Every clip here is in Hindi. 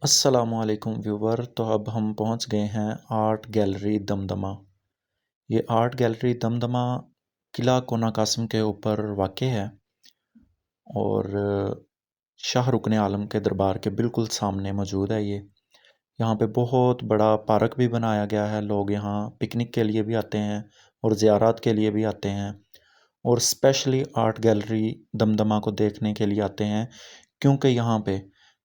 अस्सलामुअलैकुम व्यूवर। तो अब हम पहुंच गए हैं आर्ट गैलरी दमदमा। ये आर्ट गैलरी दमदमा किला कोना कासिम के ऊपर वाक़ है और शाह रुकन आलम के दरबार के बिल्कुल सामने मौजूद है ये। यहाँ पे बहुत बड़ा पार्क भी बनाया गया है। लोग यहाँ पिकनिक के लिए भी आते हैं और ज़ियारत के लिए भी आते हैं और स्पेशली आर्ट गैलरी दमदमा को देखने के लिए आते हैं, क्योंकि यहाँ पे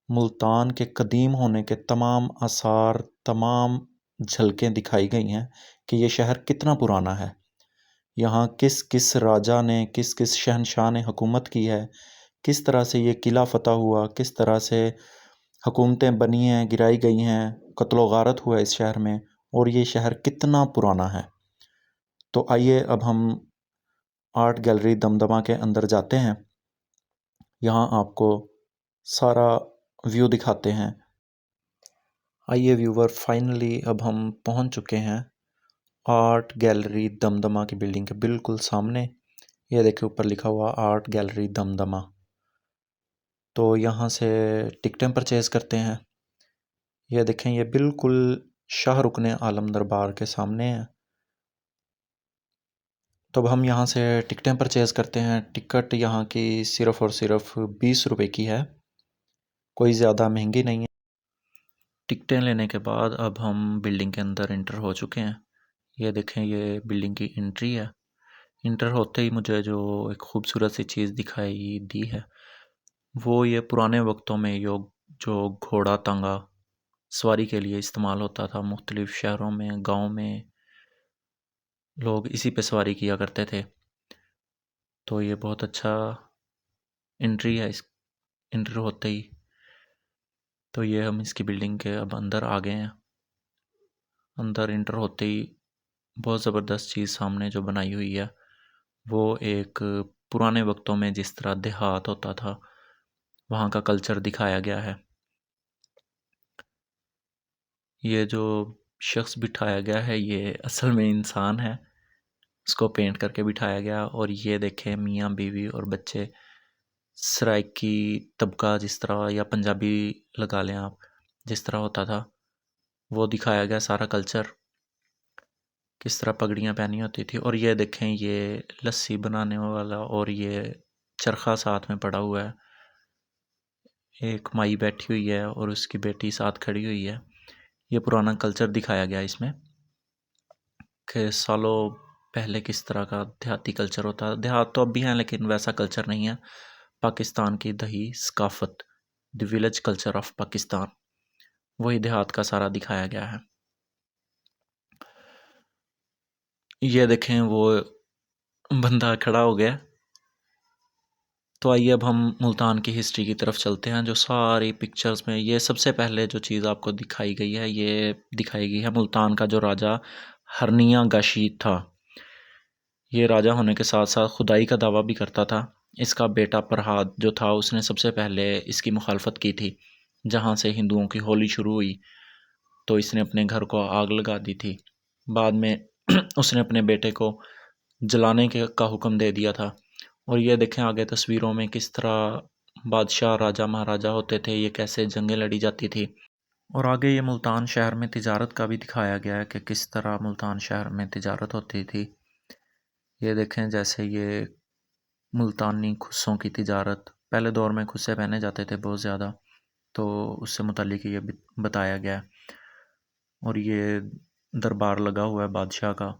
मुल्तान के कदीम होने के तमाम आसार, तमाम झलकें दिखाई गई हैं कि ये शहर कितना पुराना है। यहाँ किस किस राजा ने, किस किस शहंशाह ने हुकूमत की है, किस तरह से ये किला फ़तह हुआ, किस तरह से हुकूमतें बनी हैं, गिराई गई हैं, कत्लो गारत हुआ इस शहर में, और ये शहर कितना पुराना है। तो आइए अब हम आर्ट गैलरी दमदमा के अंदर जाते हैं। यहाँ आपको सारा व्यू दिखाते हैं। आइए व्यूवर, फाइनली अब हम पहुँच चुके हैं आर्ट गैलरी दमदमा की बिल्डिंग के बिल्कुल सामने। ये देखिए ऊपर लिखा हुआ आर्ट गैलरी दमदमा। तो यहाँ से टिकटें परचेज़ करते हैं। ये देखें, ये बिल्कुल शाह रुकन आलम दरबार के सामने है। तो अब हम यहाँ से टिकटें परचेज़ करते हैं। टिकट यहाँ की सिर्फ़ और सिर्फ 20 रुपए की है, कोई ज़्यादा महंगी नहीं है। टिकटें लेने के बाद अब हम बिल्डिंग के अंदर इंटर हो चुके हैं। ये देखें, ये बिल्डिंग की एंट्री है। इंटर होते ही मुझे जो एक खूबसूरत सी चीज़ दिखाई दी है, वो ये पुराने वक्तों में जो घोड़ा तांगा सवारी के लिए इस्तेमाल होता था। मुख्तलिफ़ शहरों में, गाँव में लोग इसी पे सवारी किया करते थे। तो ये बहुत अच्छा एंट्री है इस इंटर होते ही। तो ये हम इसकी बिल्डिंग के अब अंदर आ गए हैं। अंदर इंटर होते ही बहुत ज़बरदस्त चीज़ सामने जो बनाई हुई है, वो एक पुराने वक्तों में जिस तरह देहात होता था, वहाँ का कल्चर दिखाया गया है। ये जो शख्स बिठाया गया है, ये असल में इंसान है। उसको पेंट करके बिठाया गया। और ये देखें, मियाँ बीवी और बच्चे, सराइकी तबका जिस तरह, या पंजाबी लगा लें आप, जिस तरह होता था, वो दिखाया गया सारा कल्चर। किस तरह पगड़ियाँ पहनी होती थी। और ये देखें, ये लस्सी बनाने वाला और ये चरखा साथ में पड़ा हुआ है। एक माई बैठी हुई है और उसकी बेटी साथ खड़ी हुई है। ये पुराना कल्चर दिखाया गया इसमें कि सालों पहले किस तरह का देहाती कल्चर होता है। देहात तो अब भी हैं, लेकिन वैसा कल्चर नहीं है। पाकिस्तान की दही सकाफ़त, the village culture of Pakistan, वही देहात का सारा दिखाया गया है। ये देखें, वो बंदा खड़ा हो गया। तो आइए अब हम मुल्तान की हिस्ट्री की तरफ चलते हैं। जो सारी पिक्चर्स में ये सबसे पहले जो चीज़ आपको दिखाई गई है, ये दिखाई गई है मुल्तान का जो राजा हरनिया गाशीद था। ये राजा होने के साथ साथ खुदाई का दावा भी करता था। इसका बेटा फरहाद जो था, उसने सबसे पहले इसकी मुखालफत की थी। जहाँ से हिंदुओं की होली शुरू हुई, तो इसने अपने घर को आग लगा दी थी। बाद में उसने अपने बेटे को जलाने के का हुक्म दे दिया था। और ये देखें आगे तस्वीरों में किस तरह बादशाह, राजा, महाराजा होते थे, ये कैसे जंगें लड़ी जाती थी। और आगे ये मुल्तान शहर में तिजारत का भी दिखाया गया है कि किस तरह मुल्तान शहर में तिजारत होती थी। ये देखें, जैसे ये मुल्तानी खुस्सों की तिजारत, पहले दौर में खुस्से पहने जाते थे बहुत ज़्यादा, तो उससे मुतालिक ये बताया गया है। और ये दरबार लगा हुआ है बादशाह का।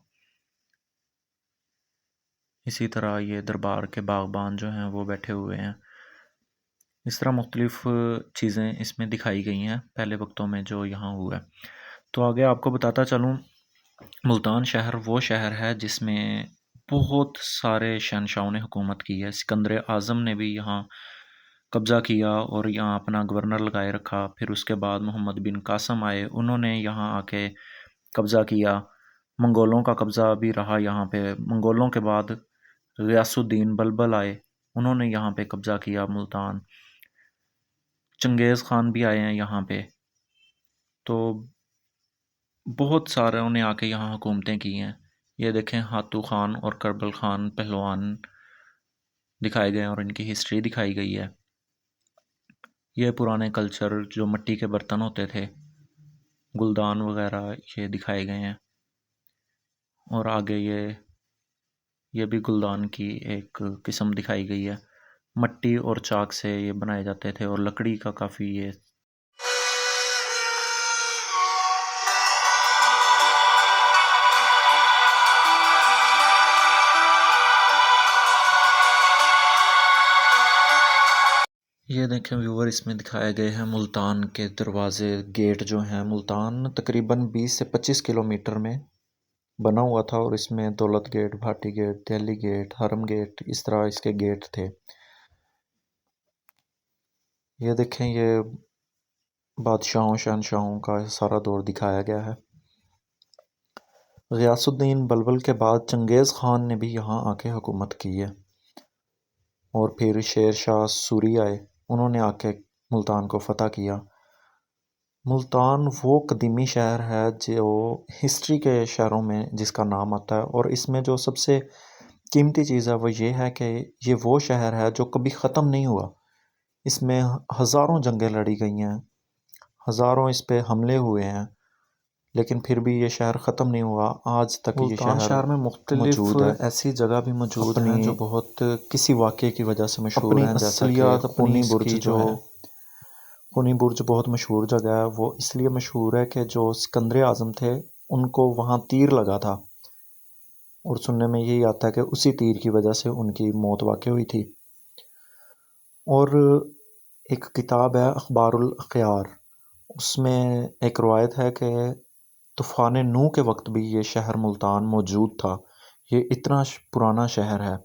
इसी तरह ये दरबार के बागबान जो हैं वो बैठे हुए हैं। इस तरह मुख्तलिफ़ चीज़ें इसमें दिखाई गई हैं पहले वक्तों में जो यहाँ हुआ है। तो आगे आपको बताता चलूँ, मुल्तान शहर वो शहर है जिसमें बहुत सारे शहंशाहों ने हुकूमत की है। सिकंदर आज़म ने भी यहाँ कब्ज़ा किया और यहाँ अपना गवर्नर लगाए रखा। फिर उसके बाद मोहम्मद बिन कासम आए, उन्होंने यहाँ आके कब्ज़ा किया। मंगोलों का कब्ज़ा भी रहा यहाँ पे। मंगोलों के बाद ग़ियासुद्दीन बलबल आए, उन्होंने यहाँ पे कब्ज़ा किया मुल्तान। चंगेज़ ख़ान भी आए हैं यहाँ पे। तो बहुत सारों ने आके यहाँ हुकूमतें की हैं। ये देखें, हातू ख़ान और करबल ख़ान पहलवान दिखाए गए हैं और इनकी हिस्ट्री दिखाई गई है। ये पुराने कल्चर जो मिट्टी के बर्तन होते थे, गुलदान वगैरह ये दिखाए गए हैं। और आगे ये भी गुलदान की एक किस्म दिखाई गई है। मिट्टी और चाक से ये बनाए जाते थे और लकड़ी का काफ़ी ये देखें व्यूवर, इसमें दिखाए गए हैं मुल्तान के दरवाज़े, गेट जो हैं। मुल्तान तकरीबन 20 से 25 किलोमीटर में बना हुआ था और इसमें Daulat gate, Bhati gate, Delhi gate, Haram gate, इस तरह इसके गेट थे। ये देखें, ये बादशाहों शहनशाहों का सारा दौर दिखाया गया है। ग़ियासुद्दीन बलबल के बाद चंगेज़ ख़ान ने भी यहाँ आके हुकूमत की है। और फिर शेर शाह सूरी आए, उन्होंने आके मुल्तान को फ़तह किया। मुल्तान वो कदीमी शहर है जो हिस्ट्री के शहरों में जिसका नाम आता है, और इसमें जो सबसे कीमती चीज़ है वो ये है कि ये वो शहर है जो कभी ख़त्म नहीं हुआ। इसमें हज़ारों जंगें लड़ी गई हैं, हज़ारों इस पे हमले हुए हैं, लेकिन फिर भी ये शहर ख़त्म नहीं हुआ। आज तक ये शहर में मुख्तलिफ ऐसी जगह भी मौजूद हैं जो बहुत किसी वाक़े की वजह से मशहूर हैं, जैसा कि खूनी बुर्ज जो है। खूनी बुर्ज बहुत मशहूर जगह है। वो इसलिए मशहूर है कि जो सिकंदर आज़म थे उनको वहाँ तीर लगा था, और सुनने में यही आता है कि उसी तीर की वजह से उनकी मौत वाक़ई हुई थी। और एक किताब है अखबारुल अख़यार, उसमें एक रवायत है कि तूफ़ान नूह के वक्त भी ये शहर मुल्तान मौजूद था। ये इतना पुराना शहर है।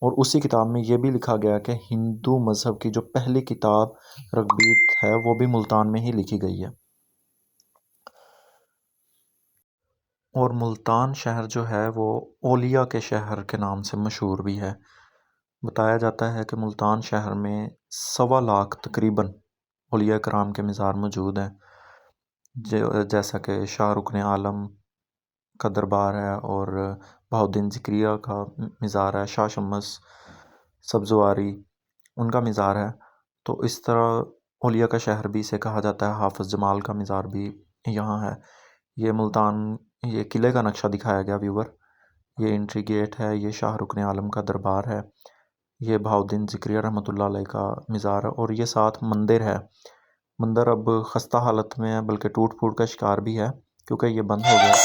और उसी किताब में ये भी लिखा गया कि हिंदू मज़हब की जो पहली किताब ऋग्वेद है वो भी मुल्तान में ही लिखी गई है। और मुल्तान शहर जो है वो औलिया के शहर के नाम से मशहूर भी है। बताया जाता है कि मुल्तान शहर में 1.25 लाख तकरीबन औलिया कराम के मज़ार मौजूद हैं, जैसा कि शाहरुख़ आलम का दरबार है, और बहाउद्दीन ज़िक्रिया का मज़ार है, शाह शम्स सब्ज़वारी उनका मज़ार है। तो इस तरह औलिया का शहर भी इसे कहा जाता है। हाफ़िज़ जमाल का मज़ार भी यहाँ है। ये मुल्तान, ये किले का नक्शा दिखाया गया व्यूवर। ये एंट्री गेट है, ये शाहरुख़ आलम का दरबार है, ये बहाउद्दीन ज़िक्रिया रहमतुल्लाह अलैह का मज़ार है, और ये साथ मंदिर है। मंदिर अब खस्ता हालत में है, बल्कि टूट फूट का शिकार भी है क्योंकि ये बंद हो गया।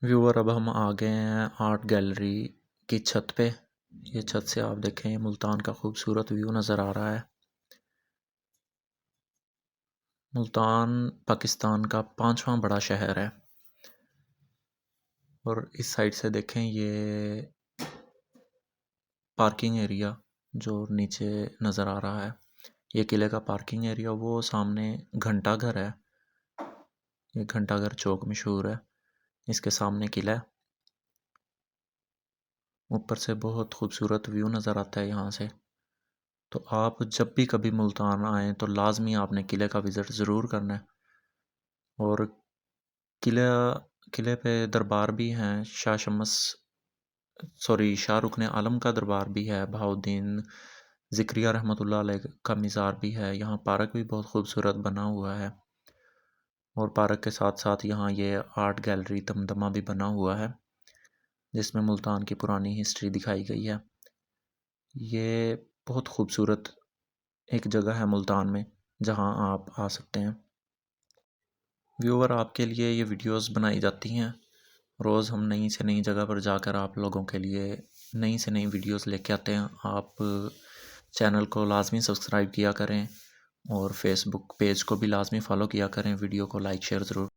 व्यूअर, अब हम आ गए हैं आर्ट गैलरी की छत पे। ये छत से आप देखें, ये मुल्तान का खूबसूरत व्यू नज़र आ रहा है। मुल्तान पाकिस्तान का 5वां बड़ा शहर है। और इस साइड से देखें, ये पार्किंग एरिया जो नीचे नज़र आ रहा है, ये किले का पार्किंग एरिया। वो सामने घंटा घर है, ये घंटा घर चौक मशहूर है, इसके सामने किला है। ऊपर से बहुत खूबसूरत व्यू नज़र आता है यहाँ से। तो आप जब भी कभी मुल्तान आएँ तो लाजमी आपने किले का विज़िट ज़रूर करना है। और किले पे दरबार भी हैं, शाहरुख़ आलम का दरबार भी है, बहाउद्दीन ज़िक्रिया रहमतुल्लाह अलैह का मज़ार भी है। यहाँ पार्क भी बहुत खूबसूरत बना हुआ है, और पार्क के साथ साथ यहाँ ये आर्ट गैलरी दमदमा भी बना हुआ है, जिसमें मुल्तान की पुरानी हिस्ट्री दिखाई गई है। ये बहुत खूबसूरत एक जगह है मुल्तान में, जहाँ आप आ सकते हैं। व्यूअर, आपके लिए ये वीडियोस बनाई जाती हैं। रोज़ हम नई से नई जगह पर जाकर आप लोगों के लिए नई से नई वीडियोस लेके आते हैं। आप चैनल को लाजमी सब्सक्राइब किया करें, और फेसबुक पेज को भी लाजमी फ़ॉलो किया करें। वीडियो को लाइक शेयर ज़रूर